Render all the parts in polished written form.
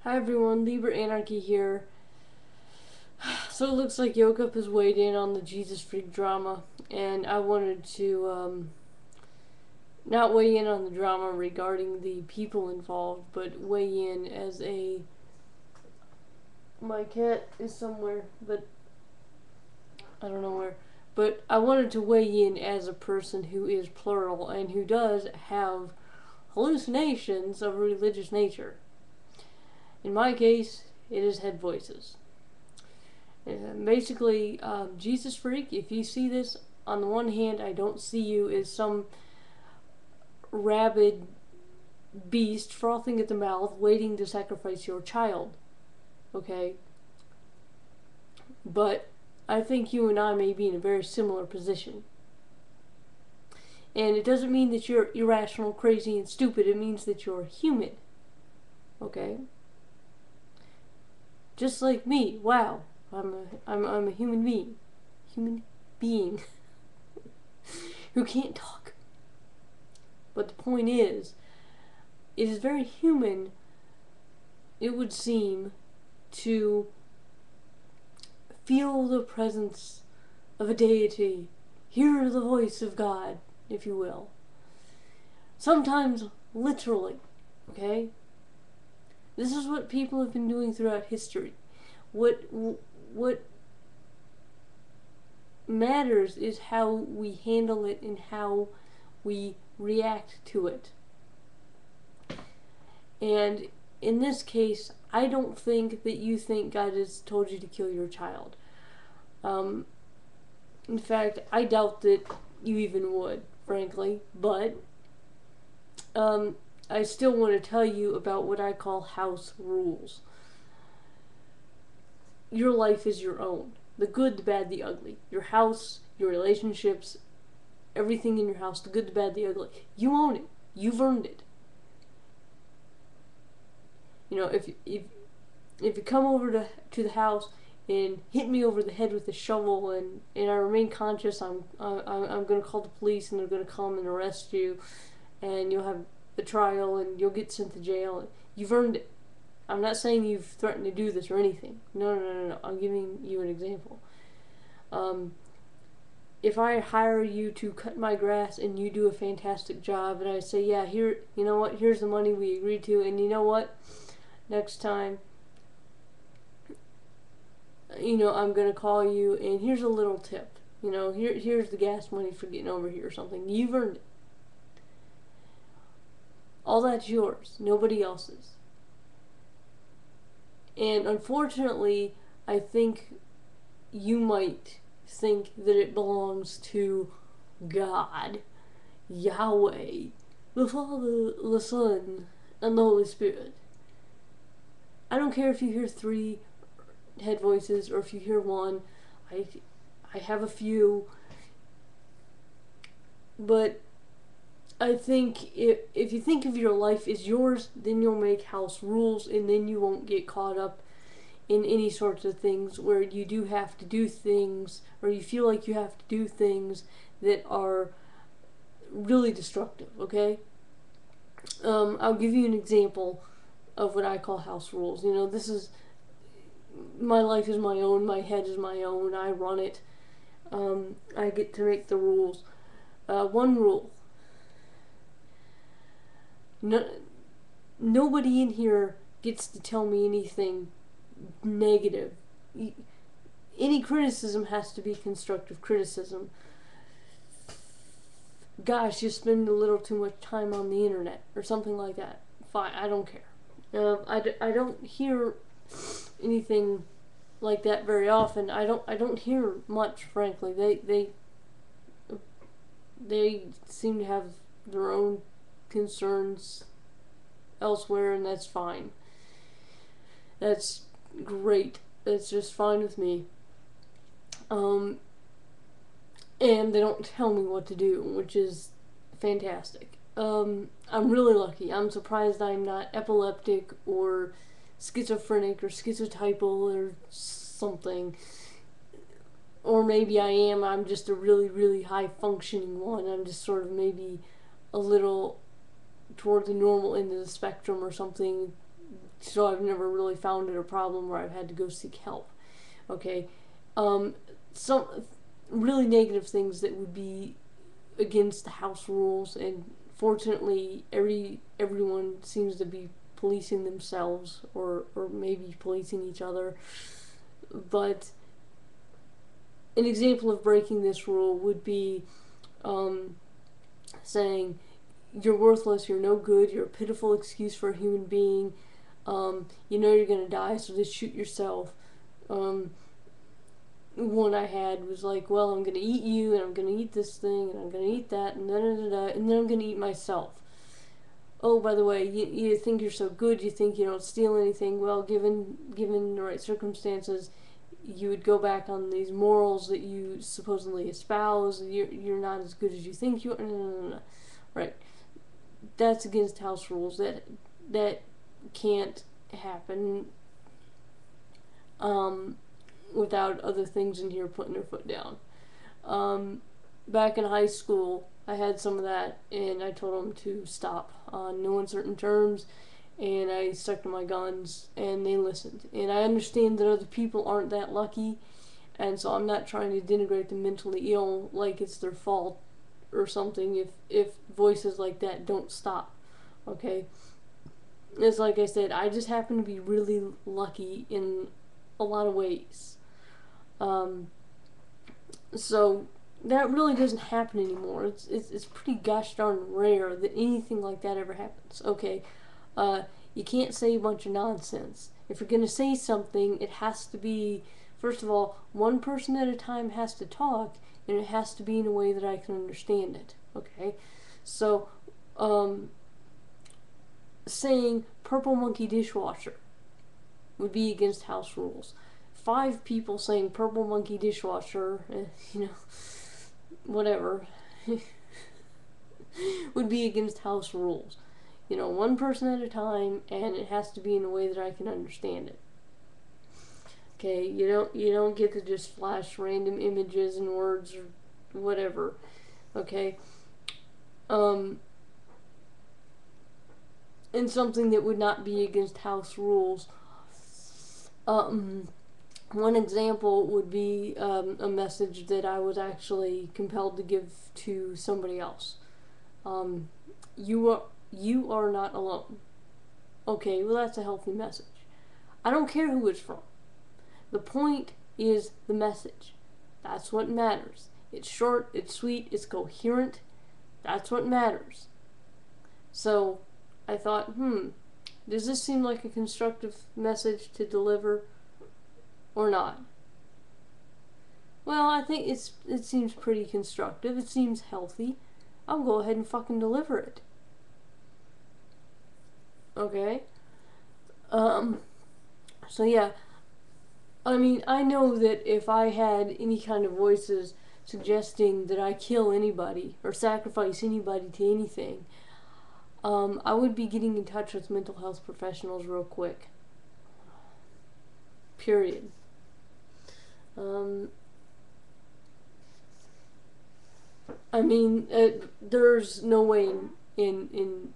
Hi everyone, LiberAnarchy here. So it looks like Yokup has weighed in on the Jesus Freak drama, and I wanted to not weigh in on the drama regarding the people involved, but weigh in as a. My cat is somewhere, but I don't know where. But I wanted to weigh in as a person who is plural and who does have hallucinations of a religious nature. In my case, it is head voices. Basically, Jesus Freak, if you see this, on the one hand, I don't see you as some rabid beast frothing at the mouth waiting to sacrifice your child. Okay? But I think you and I may be in a very similar position. And it doesn't mean that you're irrational, crazy, and stupid. It means that you're human. Okay? Just like me. Wow. I'm a human being. Human being. Who can't talk. But the point is, it is very human, it would seem, to feel the presence of a deity, hear the voice of God, if you will. Sometimes literally, okay? This is what people have been doing throughout history. What matters is how we handle it and how we react to it. And in this case, I don't think that you think God has told you to kill your child. In fact, I doubt that you even would, frankly. But I still want to tell you about what I call house rules. Your life is your own. The good, the bad, the ugly. Your house, your relationships, everything in your house, the good, the bad, the ugly. You own it. You've earned it. You know, if you come over to the house and hit me over the head with a shovel and I remain conscious, I'm going to call the police and they're going to come and arrest you, and you'll have a trial and you'll get sent to jail. You've earned it. I'm not saying you've threatened to do this or anything. No. I'm giving you an example. If I hire you to cut my grass and you do a fantastic job, and I say, yeah, here, you know what, here's the money we agreed to, and you know what, next time, you know, I'm going to call you, and here's a little tip. You know, here's the gas money for getting over here or something. You've earned it. All that's yours. Nobody else's. And unfortunately, I think you might think that it belongs to God, Yahweh, the Father, the Son, and the Holy Spirit. I don't care if you hear 3 head voices or if you hear 1. I have a few. But I think if you think of your life as yours, then you'll make house rules, and then you won't get caught up in any sorts of things where you do have to do things, or you feel like you have to do things that are really destructive, okay? I'll give you an example of what I call house rules. You know, this is, my life is my own, my head is my own, I run it. I get to make the rules. One rule. Nobody in here gets to tell me anything negative. Any criticism has to be constructive criticism. Gosh, you spend a little too much time on the internet or something like that. Fine, I don't care. I don't hear anything like that very often. I don't hear much, frankly. They seem to have their own concerns elsewhere, and that's fine. That's great. That's just fine with me. And they don't tell me what to do, which is fantastic. I'm really lucky. I'm surprised I'm not epileptic or schizophrenic or schizotypal or something. Or maybe I am. I'm just a really, really high functioning one. I'm just sort of maybe a little toward the normal end of the spectrum or something so I've never really found it a problem where I've had to go seek help. Okay, some really negative things that would be against the house rules, and fortunately, everyone seems to be policing themselves, or maybe policing each other. But an example of breaking this rule would be saying, "You're worthless, you're no good, you're a pitiful excuse for a human being, you know you're gonna die, so just shoot yourself." One I had was like, "Well, I'm gonna eat you, and I'm gonna eat this thing, and I'm gonna eat that, and and then I'm gonna eat myself. Oh, by the way, you think you're so good, you think you don't steal anything. Well, given the right circumstances, you would go back on these morals that you supposedly espouse. You're not as good as you think you are." No. Right. That's against house rules. That can't happen without other things in here putting their foot down. Back in high school, I had some of that, and I told them to stop on no uncertain terms, and I stuck to my guns, and they listened. And I understand that other people aren't that lucky, and so I'm not trying to denigrate the mentally ill like it's their fault or something if voices like that don't stop. Okay? It's like I said, I just happen to be really lucky in a lot of ways. So that really doesn't happen anymore. It's pretty gosh darn rare that anything like that ever happens. Okay, you can't say a bunch of nonsense. If you're gonna say something, it has to be, first of all, one person at a time has to talk, and it has to be in a way that I can understand it. Okay, so saying "purple monkey dishwasher" would be against house rules. 5 people saying "purple monkey dishwasher," whatever, would be against house rules. One person at a time, and it has to be in a way that I can understand it. Okay, you don't get to just flash random images and words or whatever. Okay, and something that would not be against house rules. One example would be a message that I was actually compelled to give to somebody else. You are not alone. Okay, well, that's a healthy message. I don't care who it's from. The point is the message. That's what matters. It's short, it's sweet, it's coherent. That's what matters. So I thought, does this seem like a constructive message to deliver or not? Well, I think it seems pretty constructive. It seems healthy. I'll go ahead and fucking deliver it. Okay? So yeah. I mean, I know that if I had any kind of voices suggesting that I kill anybody or sacrifice anybody to anything, I would be getting in touch with mental health professionals real quick. Period. I mean, there's no way in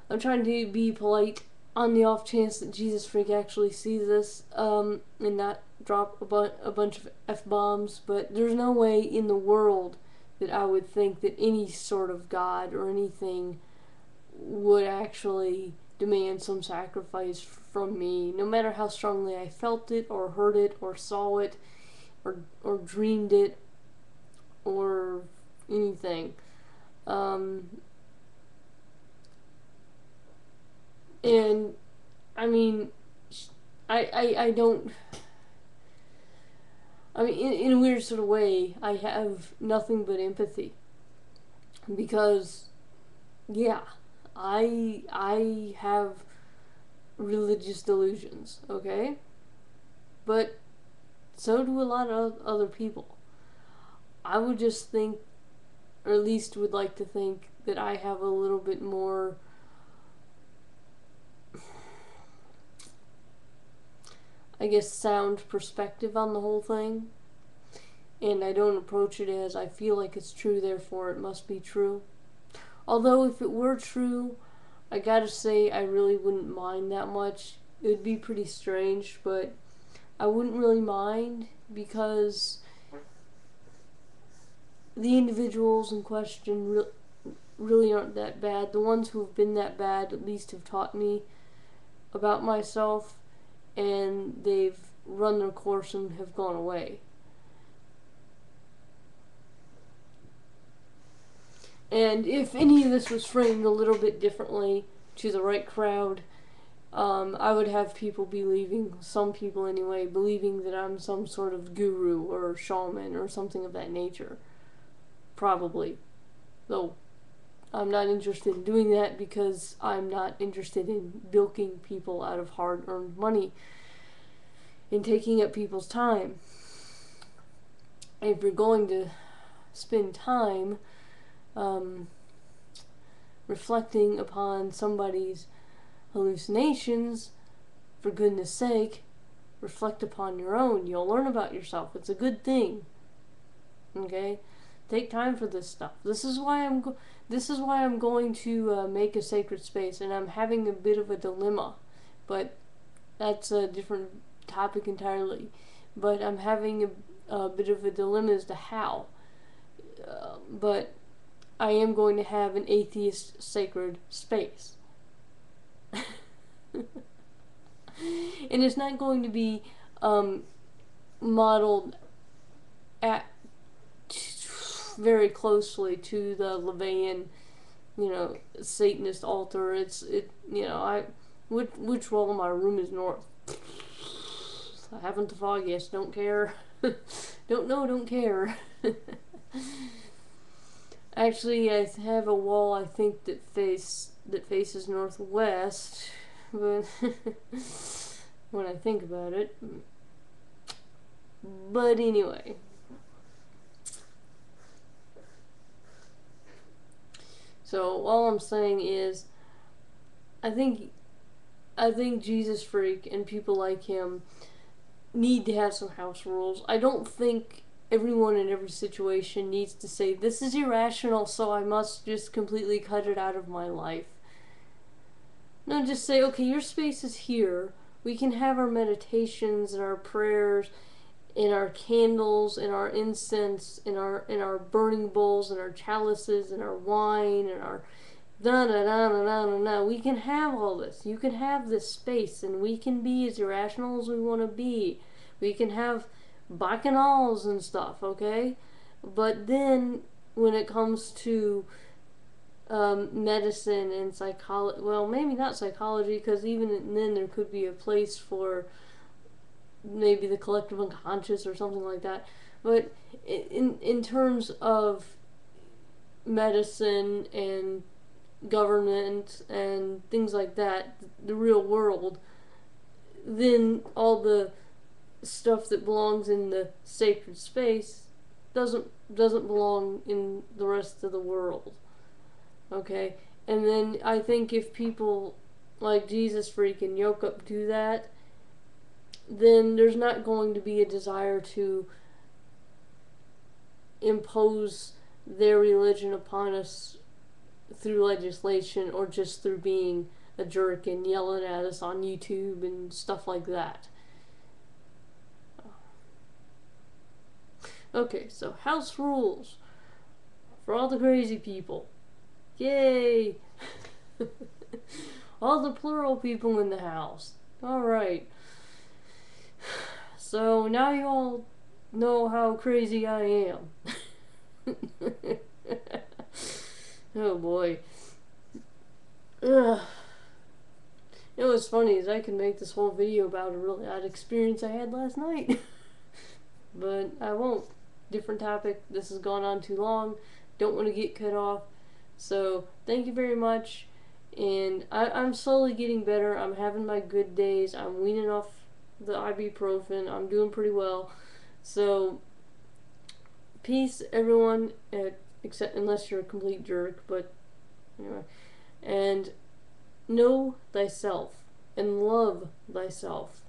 I'm trying to be polite on the off chance that jezusfreak actually sees this, and not drop a bunch of F-bombs, but there's no way in the world that I would think that any sort of God or anything would actually demand some sacrifice from me, no matter how strongly I felt it, or heard it, or saw it, or dreamed it, or anything. And I mean, I don't. I mean, in a weird sort of way, I have nothing but empathy, because, yeah, I have religious delusions, okay? But so do a lot of other people. I would just think, or at least would like to think, that I have a little bit more, I guess, sound perspective on the whole thing. And I don't approach it as I feel like it's true, therefore it must be true. Although if it were true, I gotta say, I really wouldn't mind that much. It would be pretty strange, but I wouldn't really mind because the individuals in question really aren't that bad. The ones who have been that bad at least have taught me about myself, and they've run their course and have gone away. And if any of this was framed a little bit differently to the right crowd, I would have people believing, some people anyway, believing that I'm some sort of guru or shaman or something of that nature. Probably. Though I'm not interested in doing that because I'm not interested in bilking people out of hard-earned money and taking up people's time. If you're going to spend time reflecting upon somebody's hallucinations, for goodness sake, reflect upon your own. You'll learn about yourself. It's a good thing. Okay? Take time for this stuff. This is why I'm going to make a sacred space, and I'm having a bit of a dilemma, but that's a different topic entirely. But I'm having a bit of a dilemma as to how. But I am going to have an atheist sacred space. And it's not going to be modeled at very closely to the Levian, Satanist altar. Which wall of my room is north? I haven't the foggiest. Don't care. Don't know. Don't care. Actually, I have a wall I think that faces northwest, but when I think about it. But anyway. So all I'm saying is, I think JesusFreak and people like him need to have some house rules. I don't think everyone in every situation needs to say, this is irrational, so I must just completely cut it out of my life. No, just say, okay, your space is here. We can have our meditations and our prayers and our candles and our incense and our burning bowls and our chalices and our wine and our na. We can have all this. You can have this space, and we can be as irrational as we want to be. We can have bacchanals and stuff, okay? But then when it comes to medicine and psychology, well, maybe not psychology, because even then there could be a place for maybe the collective unconscious or something like that. But in terms of medicine and government and things like that, the real world, then all the stuff that belongs in the sacred space doesn't belong in the rest of the world. Okay? And then I think if people like JesusFreak and Yokup do that, then there's not going to be a desire to impose their religion upon us through legislation or just through being a jerk and yelling at us on YouTube and stuff like that. Okay, so house rules for all the crazy people. Yay! All the plural people in the house. Alright. So now you all know how crazy I am. Oh boy. Ugh. You know what's funny is I can make this whole video about a really odd experience I had last night. But I won't. Different topic. This has gone on too long. Don't want to get cut off. So thank you very much. And I'm slowly getting better. I'm having my good days. I'm weaning off the ibuprofen. I'm doing pretty well. So peace, everyone. Except unless you're a complete jerk. But anyway. And know thyself and love thyself.